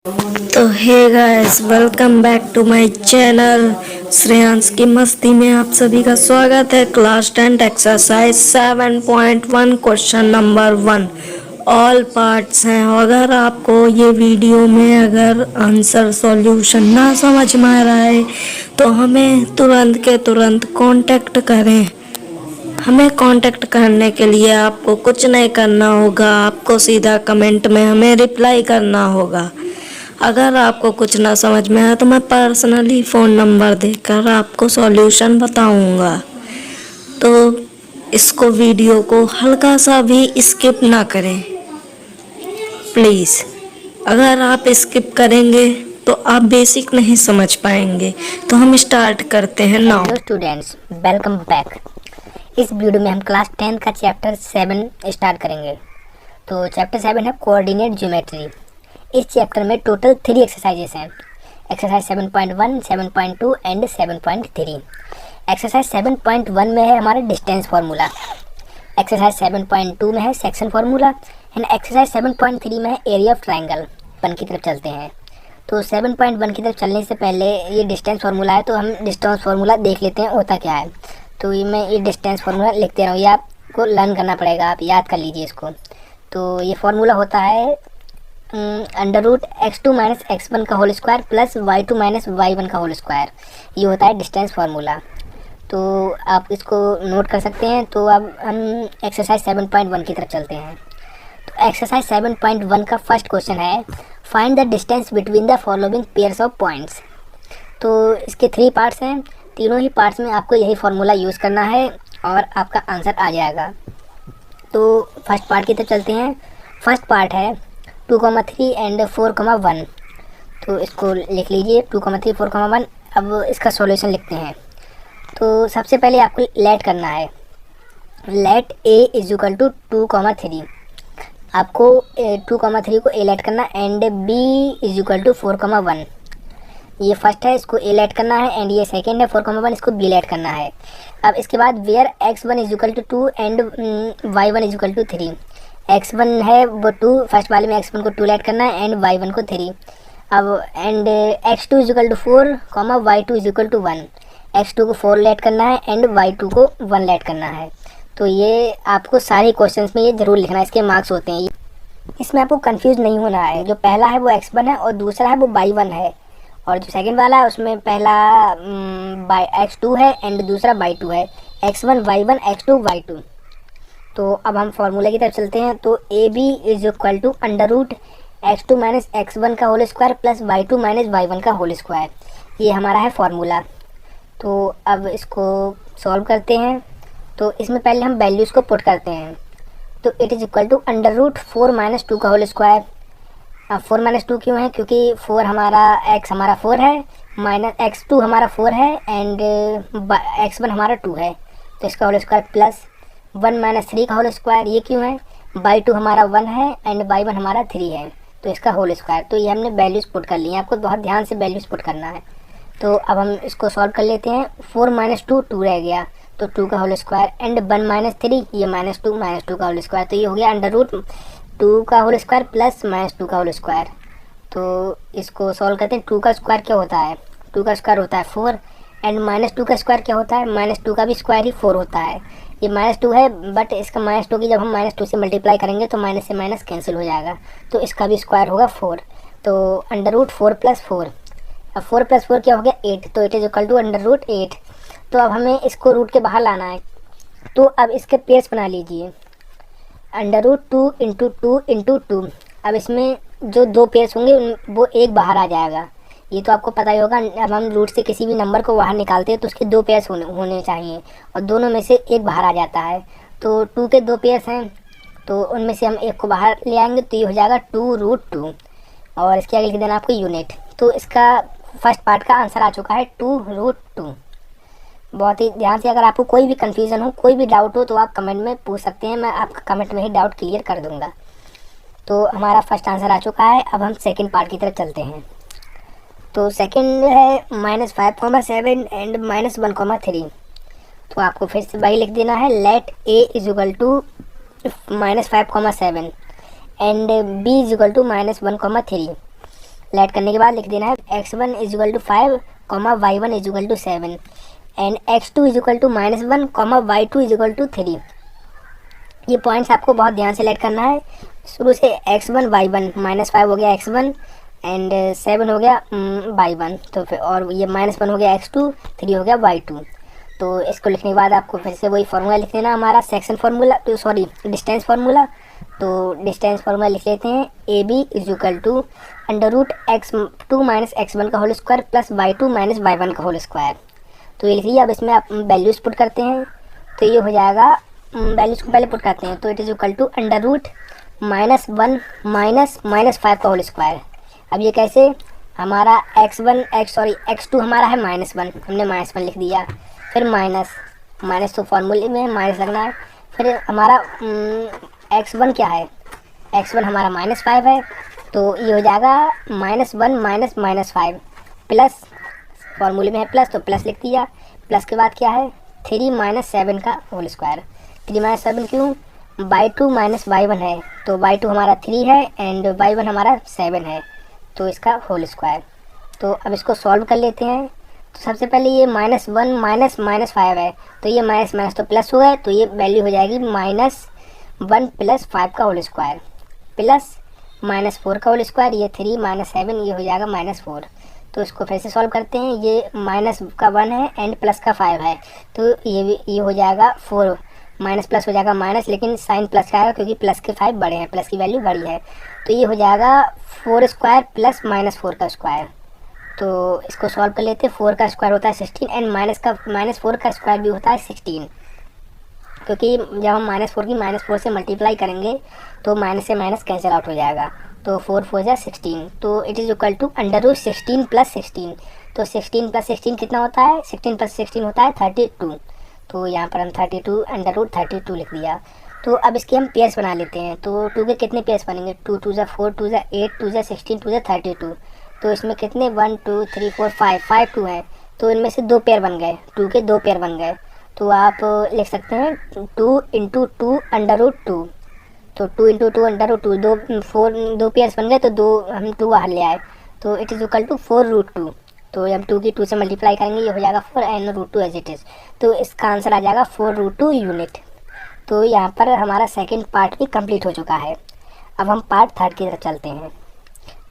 तो hey guys, welcome back to my channel. Shreyansh की मस्ती में आप सभी का स्वागत है। Class 10 exercise 7.1 question number 1 all parts हैं। अगर आपको ये वीडियो में अगर आंसर सॉल्यूशन ना समझ में आ रहा है तो हमें तुरंत के तुरंत कांटेक्ट करें। हमें कांटेक्ट करने के लिए आपको कुछ नहीं करना होगा, आपको सीधा कमेंट में हमें रिप्लाई करना होगा। अगर आपको कुछ ना समझ में आया तो मैं पर्सनली फ़ोन नंबर देकर आपको सॉल्यूशन बताऊंगा। तो इसको वीडियो को हल्का सा भी स्किप ना करें प्लीज़। अगर आप स्किप करेंगे तो आप बेसिक नहीं समझ पाएंगे। तो हम स्टार्ट करते हैं now. Hello students, welcome back. इस वीडियो में हम क्लास 10 का चैप्टर 7 स्टार्ट करेंगे। तो चैप्टर 7 है कोऑर्डिनेट ज्योमेट्री। इस चैप्टर में टोटल 3 एक्सरसाइजेस हैं। Exercise 7.1, 7.2 and 7.3। एक्सरसाइज 7.1 में है हमारा डिस्टेंस फार्मूला। एक्सरसाइज 7.2 में है सेक्शन फार्मूला एंड एक्सरसाइज 7.3 में है एरिया ऑफ ट्राइंगल। वन की तरफ चलते हैं। तो 7.1 की तरफ चलने से पहले ये डिस्टेंस फार्मूला है, तो हम डिस्टेंस फार्मूला देख लेते हैं होता क्या है। तो ये डिस्टेंस फार्मूला लिखते रहूँ, ये आपको लर्न करना पड़ेगा, आप याद कर लीजिए इसको। तो ये फार्मूला होता है √x2 - x1 का whole square plus y2 - y1 का होल स्क्वायर। ये होता है डिस्टेंस फार्मूला। तो आप इसको नोट कर सकते हैं। तो अब हम एक्सरसाइज 7.1 की तरफ चलते हैं। तो एक्सरसाइज 7.1 का फर्स्ट क्वेश्चन है find the distance between the following pairs of points. तो इसके 3 पार्ट्स हैं। तीनों ही पार्ट्स में आपको यही फार्मूला यूज़ करना है और आपका आंसर आ जाएगा। तो फर्स्ट पार्ट की तरफ चलते हैं। फर्स्ट पार्ट है 2,3 एंड 4,1। तो इसको लिख लीजिए 2,3, 4,1। अब इसका सॉल्यूशन लिखते हैं। तो सबसे पहले आपको लेट करना है। Let a = 2,3। आपको 2,3 को a लेट करना एंड b = 4,1। ये फर्स्ट है, इसको a लेट करना है एंड ये सेकंड है 4,1, इसको b लेट करना है। अब इसके बाद where x1 = 2 and y1 = 3। x1 है वो 2, फर्स्ट वाले में x1 को 2 लेट करना है एंड y1 को 3। अब एंड x2 = 4, y2 = 1। x2 को 4 लेट करना है एंड y2 को 1 लेट करना है। तो ये आपको सारे क्वेश्चंस में ये ज़रूर लिखना है, इसके मार्क्स होते हैं। इसमें आपको कंफ्यूज नहीं होना है। जो पहला है वो x1 है और दूसरा है वो y1 है, और जो सेकंड वाला है उसमें पहला x2 है एंड दूसरा y2 है। x1 y1 x2 y2। तो अब हम फार्मूले की तरफ चलते हैं। तो AB = √x2 - x1 का whole square plus y2 - y1 का होल स्क्वायर। ये हमारा है फार्मूला। तो अब इसको सॉल्व करते हैं। तो इसमें पहले हम वैल्यूज़ को पुट करते हैं। तो इट इज़ इक्वल टू √4 - 2 का होल स्क्वायर। अब 4 - 2 क्यों है? क्योंकि 4 हमारा x हमारा 4 है, माइनस x2 हमारा 4 है एंड x1 हमारा 2 है। तो इसका होल स्क्वायर प्लस 1 - 3 का होल स्क्वायर। ये क्यों है? y2 हमारा 1 है एंड y1 हमारा 3 है, तो इसका होल स्क्वायर। तो ये हमने वैल्यूज़ पुट कर ली हैं। आपको बहुत ध्यान से वैल्यूज़ पुट करना है। तो अब हम इसको सॉल्व कर लेते हैं। 4 - 2 2 रह गया, तो 2 का होल स्क्वायर एंड 1 - 3 ये -2 का होल स्क्वायर। तो ये हो गया √2 का होल स्क्वायर प्लस -2 का होल स्क्वायर। तो इसको सॉल्व करते हैं। 2 का स्क्वायर क्या होता है? 2 का स्क्वायर होता है 4 एंड -2 का स्क्वायर क्या होता है? -2 का भी स्क्वायर ही 4 होता है। ये -2 है बट इसका -2 की जब हम -2 से मल्टीप्लाई करेंगे तो माइनस से माइनस कैंसिल हो जाएगा, तो इसका भी स्क्वायर होगा 4। तो √4 + 4। अब 4 + 4 क्या हो गया? 8। तो इट इज़ इक्वल टू √8। तो अब हमें इसको रूट के बाहर लाना है। तो अब इसके पेयर्स बना लीजिए। √2 × 2 × 2। अब इसमें जो 2 पेयर्स होंगे वो एक बाहर आ जाएगा, ये तो आपको पता ही होगा। अब हम रूट से किसी भी नंबर को बाहर निकालते हैं तो उसके 2 पेयर्स होने चाहिए और दोनों में से एक बाहर आ जाता है। तो 2 के 2 पेयर्स हैं, तो उनमें से हम एक को बाहर ले आएंगे, तो ये हो जाएगा 2√2 और इसके आगे लिख देना आपको यूनिट। तो इसका फर्स्ट पार्ट का आंसर आ चुका है 2√2। बहुत ही ध्यान से, अगर आपको कोई भी कन्फ्यूज़न हो, कोई भी डाउट हो तो आप कमेंट में पूछ सकते हैं, मैं आपका कमेंट में ही डाउट क्लियर कर दूंगा। तो हमारा फर्स्ट आंसर आ चुका है। अब हम सेकंड पार्ट की तरफ चलते हैं। तो सेकंड है -5,7 एंड -1,3। तो आपको फिर से वही लिख देना है। Let a = -5,7 and b = -1,3। Let करने के बाद लिख देना है x1 is equal to 5 comma y1 is equal to 7 and x2 is equal to -1 comma y2 is equal to 3। ये पॉइंट्स आपको बहुत ध्यान से लेट करना है। शुरू से x1 y1 -5 हो गया x1 एंड 7 हो गया y1, तो फिर और ये -1 हो गया x2, 3 हो गया y2। तो इसको लिखने के बाद आपको फिर से वही फार्मूला लिख देना हमारा सेक्शन फार्मूला, तो सॉरी डिस्टेंस फार्मूला। तो डिस्टेंस फार्मूला लिख लेते हैं A B is equal to √x2 minus x1 का whole square plus y2 minus y1 का होल स्क्वायर। तो ये लिख लीजिए। अब इसमें आप वैल्यूज़ पुट करते हैं तो ये हो जाएगा, वैल्यूज़ को पहले पुट करते हैं तो it is equal to √-1 minus -5 का होल स्क्वायर। अब ये कैसे, हमारा x2 हमारा है -1, हमने -1 लिख दिया, फिर माइनस तो फार्मूले में माइनस लगना है। फिर हमारा x1 क्या है, x1 हमारा -5 है, तो ये हो जाएगा -1 माइनस -5 प्लस, फार्मूले में है प्लस तो प्लस लिख दिया। प्लस के बाद क्या है 3 माइनस 7 का होल स्क्वायर। 3 माइनस 7 क्यों, y2 माइनस y1 है, तो y2 हमारा 3 है एंड y1 हमारा 7 है, तो इसका होल स्क्वायर। तो अब इसको सॉल्व कर लेते हैं। तो सबसे पहले ये -1 माइनस -5 है, तो ये माइनस तो प्लस हुआ है, तो ये वैल्यू हो जाएगी -1 प्लस 5 का होल स्क्वायर प्लस -4 का होल स्क्वायर, ये 3 माइनस 7 ये हो जाएगा -4। तो इसको फिर से सॉल्व करते हैं। ये माइनस का 1 है एंड प्लस का 5 है, तो ये हो जाएगा 4, माइनस प्लस हो जाएगा माइनस, लेकिन साइन प्लस का आएगा क्योंकि प्लस के 5 बड़े हैं, प्लस की वैल्यू बड़ी है। तो ये हो जाएगा 4 स्क्वायर प्लस -4 का स्क्वायर। तो इसको सॉल्व कर लेते हैं। 4 का स्क्वायर होता है 16 एंड -4 का स्क्वायर भी होता है 16, क्योंकि जब हम -4 की -4 से मल्टीप्लाई करेंगे तो माइनस से माइनस कैंसिल आउट हो जाएगा, तो 4 4 जा 16, तो it is equal to √16 plus 16। तो 16 प्लस 16 कितना होता है, 16 प्लस 16 होता है 32, तो यहाँ पर हम 32 √32 लिख दिया। तो अब इसके हम पेयर्स बना लेते हैं। तो 2 के कितने पेयर्स बनेंगे, 2 2 जा 4, 2 जा 8, 2 जा 16, 2 जा 32। तो इसमें कितने 1 2 3 4 5 2 हैं, तो इनमें से 2 पेयर बन गए, 2 के 2 पेयर बन गए। तो आप लिख सकते हैं 2 × 2 √2, तो 2 × 2 √2, 2 पेयर्स बन गए, तो 2 हम 2 बाहर ले आए, तो इट इज़ इक्वल टू 4√2। तो जब 2 की 2 से मल्टीप्लाई करेंगे ये हो जाएगा 4 एंड √2 एज इट इज़, तो इसका आंसर आ जाएगा 4√2 यूनिट। तो यहाँ पर हमारा सेकंड पार्ट भी कंप्लीट हो चुका है। अब हम पार्ट थर्ड की तरफ चलते हैं।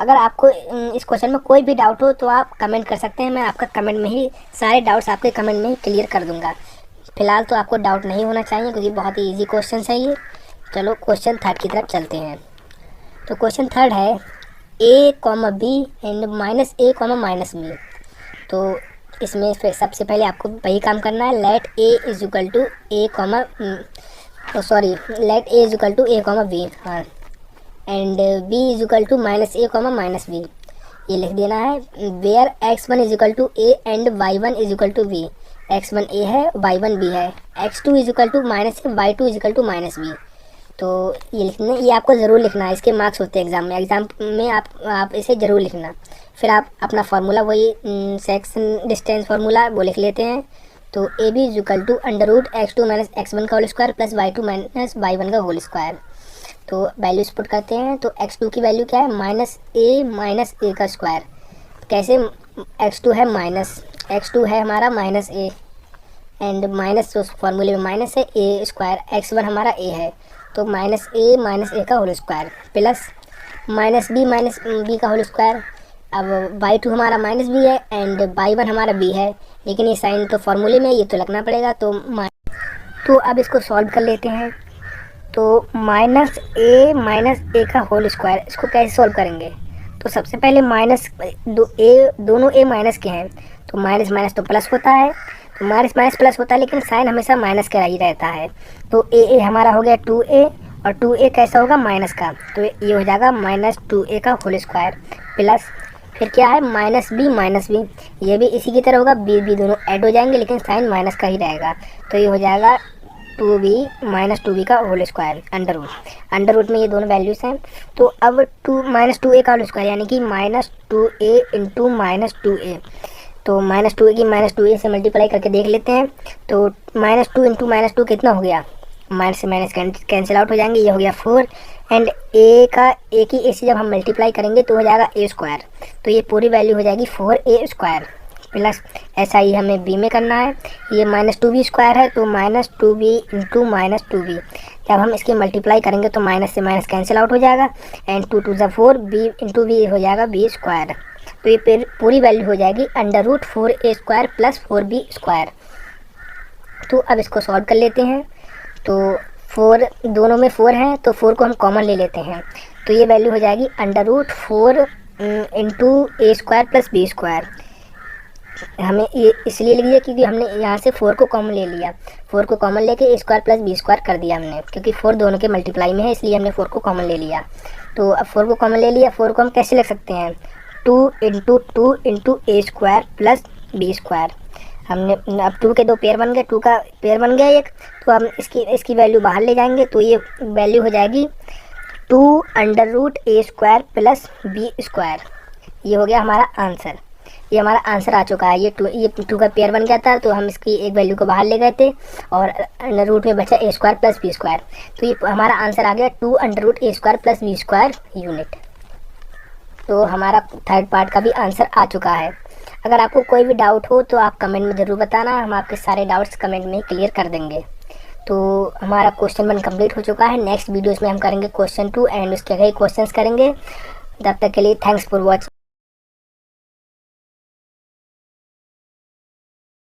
अगर आपको इस क्वेश्चन में कोई भी डाउट हो तो आप कमेंट कर सकते हैं, मैं आपका कमेंट में ही सारे डाउट्स आपके कमेंट में ही क्लियर कर दूंगा। फिलहाल तो आपको डाउट नहीं होना चाहिए क्योंकि बहुत ही ईजी क्वेश्चन है ये। चलो क्वेश्चन थर्ड की तरफ चलते हैं। तो क्वेश्चन थर्ड है a, b and -a, -b। तो इसमें फिर सबसे पहले आपको वही काम करना है, let a is equal to a, b, हाँ, and b is equal to -a, -b, ये लिख देना है। Where x1 is equal to a and y1 is equal to b, x1 a है y1 b है, x2 is equal to -a, y2 is equal to -b। तो ये लिखना, ये आपको ज़रूर लिखना है, इसके मार्क्स होते हैं एग्ज़ाम में आप इसे ज़रूर लिखना। फिर आप अपना फार्मूला वही सेक्शन डिस्टेंस फार्मूला वो लिख लेते हैं। तो A B is equal to √x2 minus x1 का whole square plus y2 minus y1 का होल स्क्वायर। तो वैल्यूज पुट करते हैं। तो x2 की वैल्यू क्या है, -a का स्क्वायर। कैसे, x2 है x2 है हमारा -a एंड माइनस, तो फार्मूले में माइनस है, a स्क्वायर, x1 हमारा a है, तो -a का होल स्क्वायर प्लस -b का होल स्क्वायर। अब y2 हमारा -b है एंड y1 हमारा b है, लेकिन ये साइन तो फार्मूले में, ये तो लगना पड़ेगा। तो अब इसको सॉल्व कर लेते हैं। तो -a का होल स्क्वायर, इसको कैसे सॉल्व करेंगे। तो सबसे पहले दोनों a माइनस के हैं, तो माइनस तो प्लस होता है, तो माइनस प्लस होता है, लेकिन साइन हमेशा माइनस का ही रहता है। तो a हमारा हो गया 2a, और 2a कैसा होगा माइनस का, तो ये हो जाएगा -2a का होल स्क्वायर प्लस, फिर क्या है -b, ये भी इसी की तरह होगा, b दोनों ऐड हो जाएंगे, लेकिन साइन माइनस का ही रहेगा। तो ये हो जाएगा 2b का होल स्क्वायर अंडर रूट में ये दोनों वैल्यूज हैं। तो अब -2a का होल स्क्वायर यानी कि -2a इंटू -2a, तो -2a की -2a से मल्टीप्लाई करके देख लेते हैं। तो -2 इंटू -2 कितना हो गया, माइनस से माइनस कैंसिल आउट हो जाएंगे, ये हो गया 4 एंड ए की ए से जब हम मल्टीप्लाई करेंगे तो हो जाएगा ए स्क्वायर, तो ये पूरी वैल्यू हो जाएगी 4a स्क्वायर प्लस ऐसा ही हमें बी में करना है, ये -2b स्क्वायर है तो -2b इंटू -2b, जब हम इसकी मल्टीप्लाई करेंगे तो माइनस से माइनस कैंसिल आउट हो जाएगा एंड 2 2 4 b इंटू बी हो जाएगा b स्क्वायर, तो ये फिर पूरी वैल्यू हो जाएगी √4a square plus 4b square. तो अब इसको सॉल्व कर लेते हैं, तो 4 दोनों में 4 हैं तो 4 को हम कॉमन ले लेते हैं, तो ये वैल्यू हो जाएगी √4 इंटू ए स्क्वायर प्लस बी स्क्वायर। हमें ये इसलिए लिखिए क्योंकि हमने यहाँ से 4 को कॉमन ले लिया, 4 को कॉमन लेके ए स्क्वायर प्लस बी स्क्वायर कर दिया हमने, क्योंकि 4 दोनों के मल्टीप्लाई में है इसलिए हमने 4 को कॉमन ले लिया। तो अब 4 को कॉमन ले लिया, 4 को हम कैसे लिख सकते हैं, 2 इंटू ए स्क्वायर प्लस बी स्क्वायर। हमने अब 2 के 2 पेयर बन गए, 2 का पेयर बन गया एक, तो हम इसकी वैल्यू बाहर ले जाएंगे तो ये वैल्यू हो जाएगी 2√a square plus B square. ये हो गया हमारा आंसर, ये हमारा आंसर आ चुका है। ये 2 का पेयर बन गया था तो हम इसकी एक वैल्यू को बाहर ले गए थे और अंडर रूट में बचा A square plus B square, तो ये हमारा आंसर आ गया 2√a square plus B square unit. तो हमारा थर्ड पार्ट का भी आंसर आ चुका है। अगर आपको कोई भी डाउट हो तो आप कमेंट में ज़रूर बताना, हम आपके सारे डाउट्स कमेंट में क्लियर कर देंगे। तो हमारा क्वेश्चन 1 कंप्लीट हो चुका है। नेक्स्ट वीडियोस में हम करेंगे क्वेश्चन 2 एंड उसके कई क्वेश्चंस करेंगे। तब तक के लिए थैंक्स फॉर वॉचिंग।